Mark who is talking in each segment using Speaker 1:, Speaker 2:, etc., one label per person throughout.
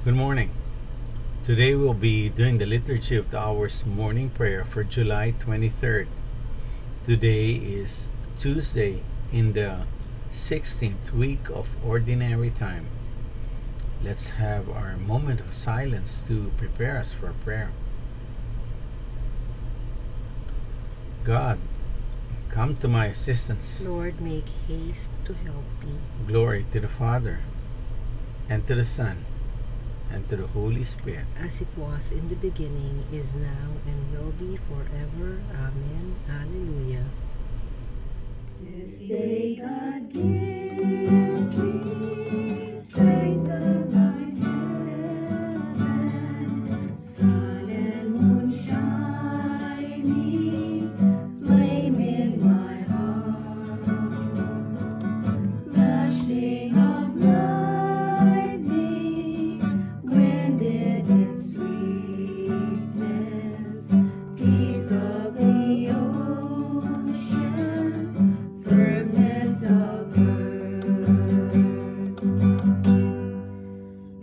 Speaker 1: Good morning. Today we'll be doing the Liturgy of the Hours morning prayer for July 23rd. Today is Tuesday in the 16th week of Ordinary Time. Let's have our moment of silence to prepare us for prayer. God, come to my assistance.
Speaker 2: Lord, make haste to help me.
Speaker 1: Glory to the Father, and to the Son, and to the Holy Spirit.
Speaker 2: As it was in the beginning, is now, and will be forever. Amen. Alleluia.
Speaker 3: This day God gives me strength of my heaven, sun and moon shining, flame in my heart, flashing of lightning, wind in its sweetness, tears of the ocean, firmness of earth.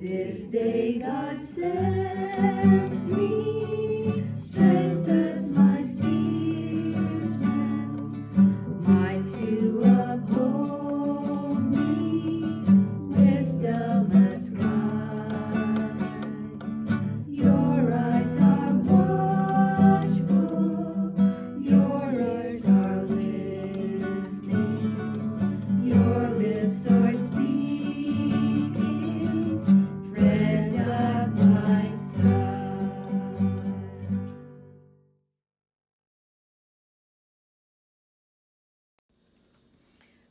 Speaker 3: This day God sends me strength as my steersman, might to uphold me, wisdom as guide. Your eyes are watchful, your ears are listening, your lips are speaking, friend at my side.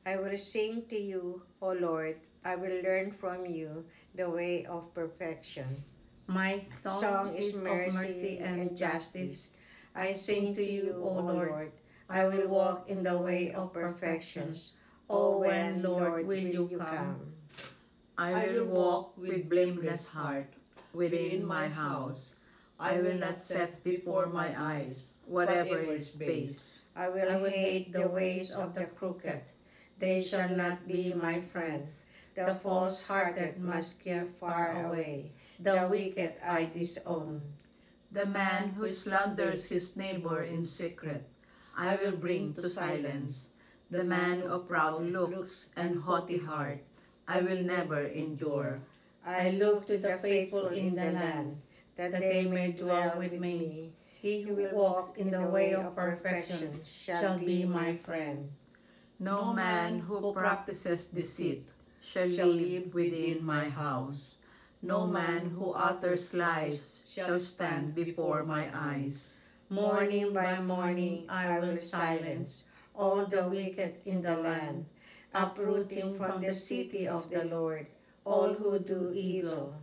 Speaker 4: I will sing to you, O Lord. I will learn from you the way of perfection.
Speaker 3: My song is of mercy and justice. I sing to you, O Lord. I will walk in the way of perfection. O when, Lord, will you come? I will walk with blameless heart within my house. I will not set before my eyes whatever is base.
Speaker 4: I will hate the ways of the crooked. They shall not be my friends. The false-hearted must keep far away. The wicked I disown.
Speaker 3: The man who slanders his neighbor in secret, I will bring to silence. The man of proud looks and haughty heart, I will never endure.
Speaker 4: I look to the faithful in the land, that they may dwell with me. He who walks in the way of perfection shall be my friend.
Speaker 3: No man who practices deceit shall live within my house. No man who utters lies shall stand before my eyes.
Speaker 4: Morning by morning I will silence all the wicked in the land, uprooting from the city of the Lord all who do evil.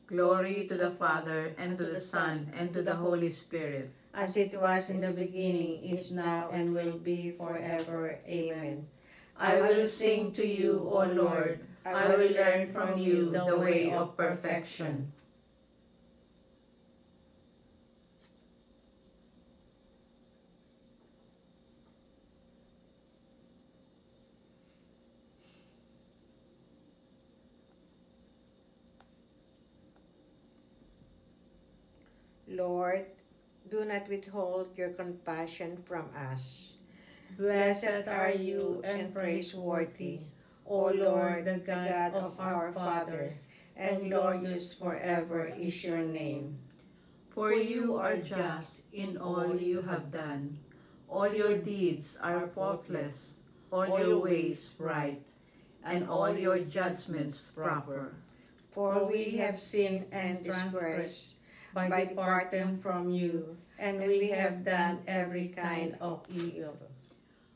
Speaker 3: Glory to the Father, and to the Son, and to the Holy Spirit.
Speaker 4: As it was in the beginning, is now, and will be forever. Amen.
Speaker 3: I will sing to you, O Lord. I will learn from you the way of perfection.
Speaker 4: Lord, do not withhold your compassion from us. Blessed are you and praiseworthy, O Lord, the God of our fathers, and glorious forever is your name.
Speaker 3: For you are just in all you have done. All your deeds are faultless, all your ways right, and all your judgments proper.
Speaker 4: For we have sinned and transgressed by departing from you, and we have done every kind of evil.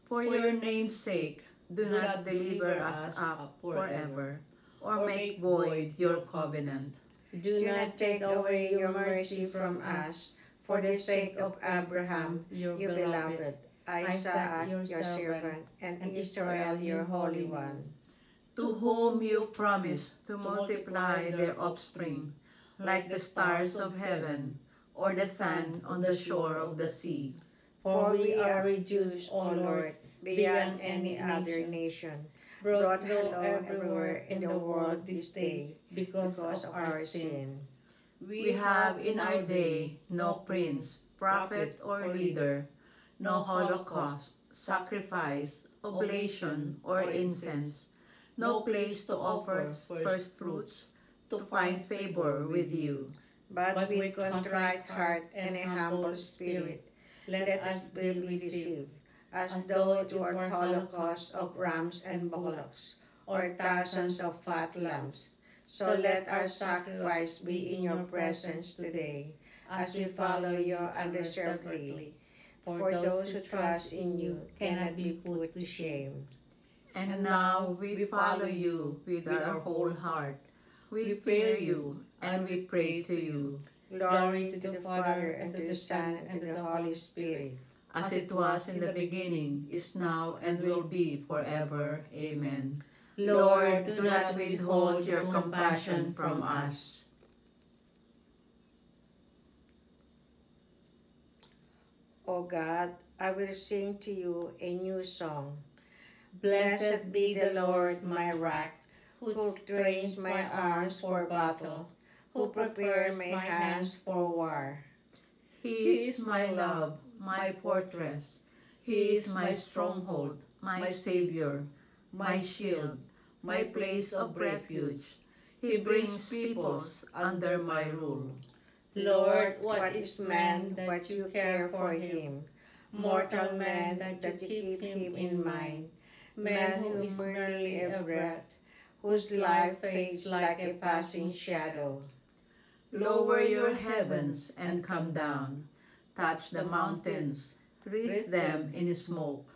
Speaker 3: For your name's sake, do not deliver us up forever, or make void your covenant.
Speaker 4: Do not take away your mercy from us, for the sake of Abraham, your beloved, Isaac, your servant, and Israel, your Holy One.
Speaker 3: To whom you promised to multiply their offspring, like the stars of heaven, or the sand on the shore of the sea.
Speaker 4: For we are reduced, O Lord, beyond any other nation, brought low everywhere in the world
Speaker 3: troubled this day because of our sin. We have in our day no prince, prophet, or leader, no holocaust, sacrifice, oblation, or incense, no place to offer first fruits, to find favor with you.
Speaker 4: But with contrite heart and a humble spirit, let us be received, as though it were holocaust of rams and bullocks, or thousands of fat lambs. So let our sacrifice be in your presence today, as we follow you unreservedly. For those who trust in you cannot be put to shame.
Speaker 3: And now we follow you with our whole heart. We fear you and we pray to you.
Speaker 4: Glory to the Father, and to the Son, and to the Holy Spirit.
Speaker 3: As it was in the beginning, is now, and will be forever. Amen. Lord, do not withhold your compassion from us.
Speaker 4: O God, I will sing to you a new song.
Speaker 3: Blessed be the Lord my rock,
Speaker 4: who trains my arms for battle, who prepares my hands for war.
Speaker 3: He is my love, my fortress. He is my stronghold, my Savior, my shield, my place of refuge. He brings peoples under my rule.
Speaker 4: Lord, what is man that you care for him? Mortal man that you keep him in mind? Man who is merely a breath, whose life fades like a passing shadow.
Speaker 3: Lower your heavens and come down. Touch the mountains, wreath them in smoke.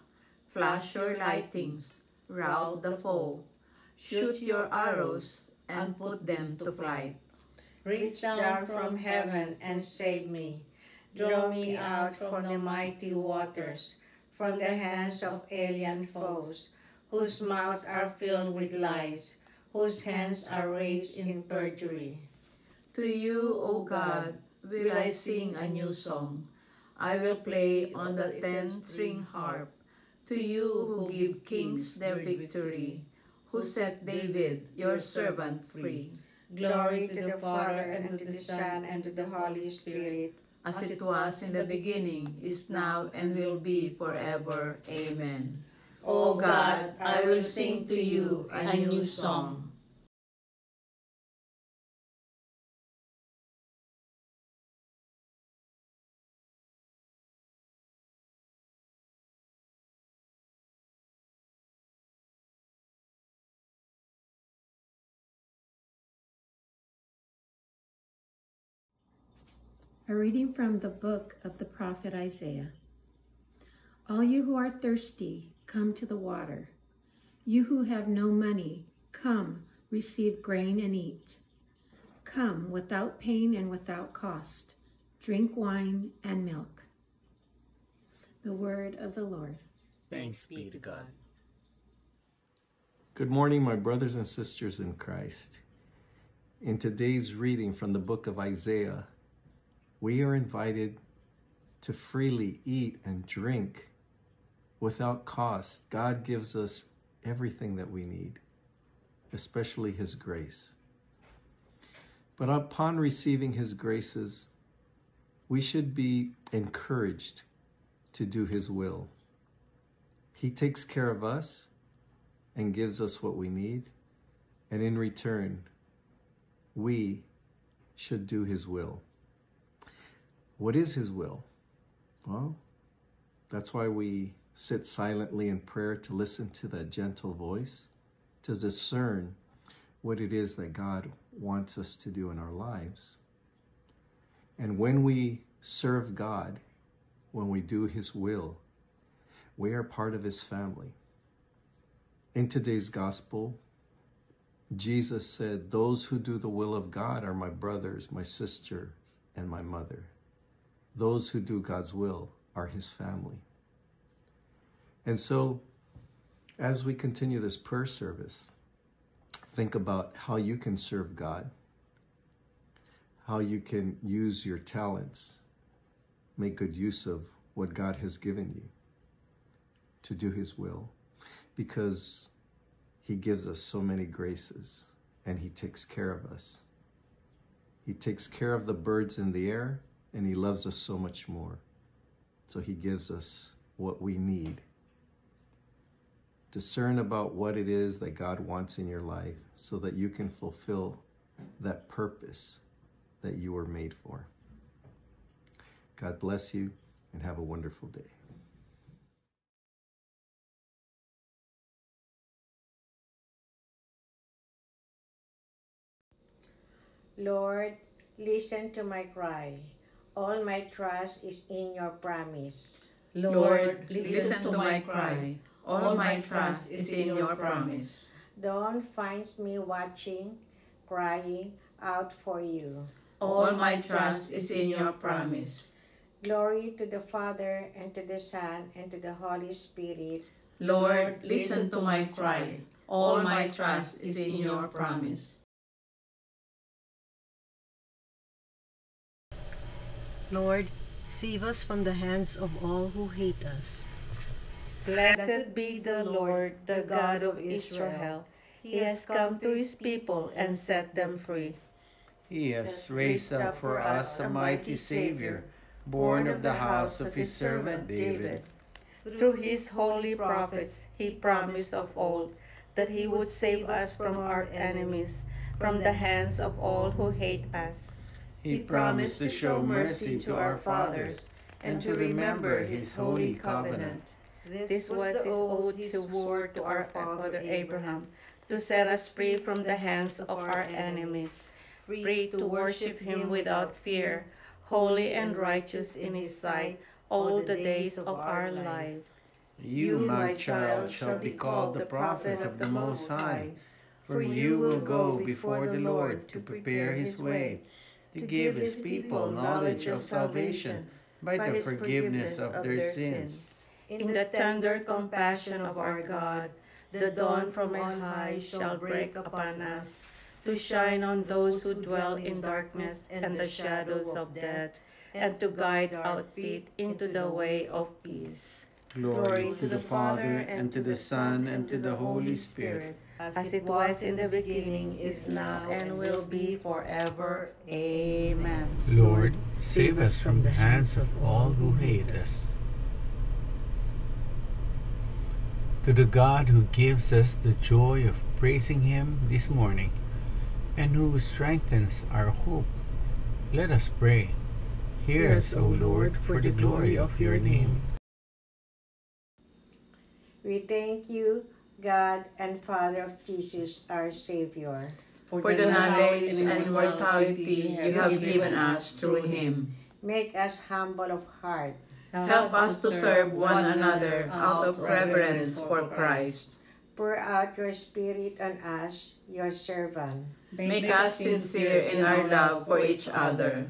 Speaker 3: Flash your lightnings, rout the foe. Shoot your arrows and put them to flight.
Speaker 4: Reach down from heaven and save me. Draw me out from the mighty waters, from the hands of alien foes, whose mouths are filled with lies, whose hands are raised in perjury.
Speaker 3: To you, O God, will I sing a new song. I will play on the 10-string harp. To you who give kings their victory, who set David, your servant, free.
Speaker 4: Glory to the Father, and to the Son, and to the Holy Spirit.
Speaker 3: As it was in the beginning, is now, and will be forever. Amen. O God, I will sing to you a new song.
Speaker 5: A reading from the book of the prophet Isaiah. All you who are thirsty, come to the water. You who have no money, come, receive grain and eat. Come without pain and without cost. Drink wine and milk. The word of the Lord.
Speaker 1: Thanks be to God. Good morning, my brothers and sisters in Christ. In today's reading from the book of Isaiah, we are invited to freely eat and drink without cost. God gives us everything that we need, especially His grace. But upon receiving His graces, we should be encouraged to do His will. He takes care of us and gives us what we need, and in return, we should do His will. What is His will? Well, that's why we sit silently in prayer, to listen to that gentle voice, to discern what it is that God wants us to do in our lives. And when we serve God, when we do His will, we are part of His family. In today's gospel, Jesus said, "Those who do the will of God are my brothers, my sister, and my mother." Those who do God's will are His family. And so, as we continue this prayer service, think about how you can serve God, how you can use your talents, make good use of what God has given you to do His will, because He gives us so many graces
Speaker 6: and he takes care of us. He takes care of the birds in the air, and he loves us so much more. So he gives us what we need. Discern about what it is that God wants in your life so that you can fulfill that purpose that you were made for. God bless you and have a wonderful day.
Speaker 4: Lord, listen to my cry. All my trust is in your promise.
Speaker 3: Lord, listen to my cry. All my trust is in your promise.
Speaker 4: Dawn finds me watching, crying out for you.
Speaker 3: All my trust is in your promise.
Speaker 4: Glory to the Father, and to the Son, and to the Holy Spirit.
Speaker 3: Lord, listen to my cry. All my trust is in your promise.
Speaker 2: Lord, save us from the hands of all who hate us.
Speaker 7: Blessed be the Lord, the God of Israel. He has come to his people and set them free.
Speaker 1: He has raised up for us a mighty Savior, born of the house of his servant David.
Speaker 7: Through his holy prophets, he promised of old that he would save us from our enemies, from the hands of all who hate us.
Speaker 1: He promised to show mercy to our fathers and to remember his holy covenant.
Speaker 7: This was the oath he swore to our father Abraham, to set us free from the hands of our enemies, free to worship him without fear, holy and righteous in his sight all the days of our life.
Speaker 1: You, my child, shall be called the prophet of the Most High, for you will go before the Lord to prepare his way, to give his people knowledge of salvation by the forgiveness of their sins.
Speaker 7: In the tender compassion of our God, the dawn from on high shall break upon us, to shine on those who dwell in darkness and the shadows of death, and to guide our feet into the way of peace.
Speaker 1: Glory to the Father, and to the Son, and to the Holy Spirit,
Speaker 7: as it was in the beginning, is now, and will be forever. Amen.
Speaker 1: Lord, save us from the hands of all who hate us. To the God who gives us the joy of praising him this morning, and who strengthens our hope, let us pray. Hear us, O Lord, for the glory of your name.
Speaker 4: We thank you, God and Father of Jesus, our Savior,
Speaker 3: For the knowledge and immortality you have given us through him.
Speaker 4: Make us humble of heart.
Speaker 3: Help us to serve one another out of reverence for Christ.
Speaker 4: Pour out your Spirit on us, your servant.
Speaker 3: Make us sincere in our love for each other.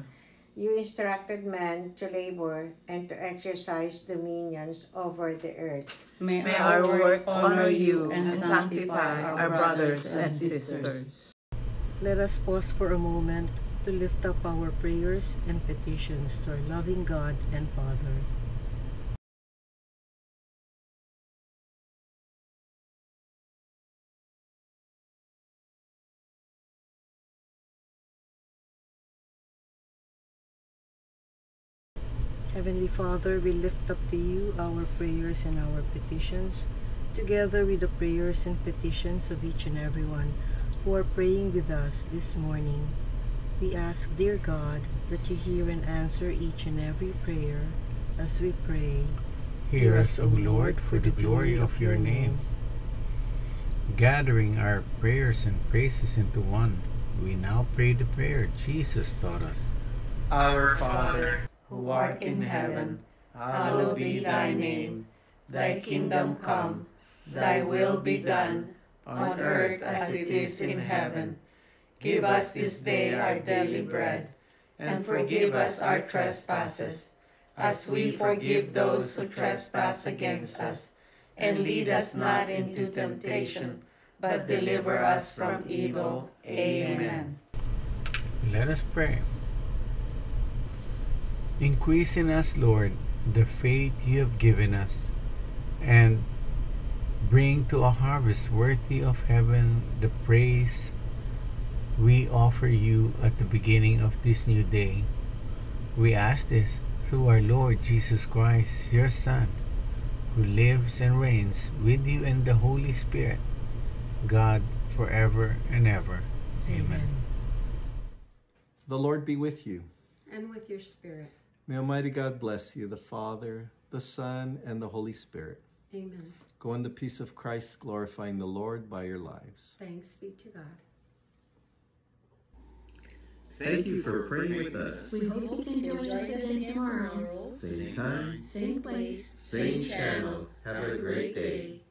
Speaker 4: You instructed men to labor and to exercise dominions over the earth.
Speaker 3: May our work honor you and sanctify our brothers and sisters.
Speaker 2: Let us pause for a moment to lift up our prayers and petitions to our loving God and Father. Heavenly Father, we lift up to you our prayers and our petitions, together with the prayers and petitions of each and everyone who are praying with us this morning. We ask, dear God, that you hear and answer each and every prayer as we pray.
Speaker 1: Hear us, O Lord, for the glory of your name. Gathering our prayers and praises into one, we now pray the prayer Jesus taught us. Our Father, who art in heaven, hallowed be thy name. Thy kingdom come, thy will be done, on earth as it is in heaven. Give us this day our daily bread, and forgive us our trespasses, as we forgive those who trespass against us. And lead us not into temptation, but deliver us from evil. Amen. Let us pray. Increase in us, Lord, the faith you have given us, and bring to a harvest worthy of heaven the praise we offer you at the beginning of this new day. We ask this through our Lord Jesus Christ, your Son, who lives and reigns with you in the Holy Spirit, God, forever and ever. Amen.
Speaker 6: The Lord be with you.
Speaker 5: And with your spirit.
Speaker 6: May Almighty God bless you, the Father, the Son, and the Holy Spirit.
Speaker 5: Amen.
Speaker 6: Go in the peace of Christ, glorifying the Lord by your lives.
Speaker 5: Thanks be to God.
Speaker 8: Thank you for praying with us.
Speaker 5: We hope you can join us again tomorrow.
Speaker 8: Same time,
Speaker 5: Same place.
Speaker 8: same channel. Have a great day.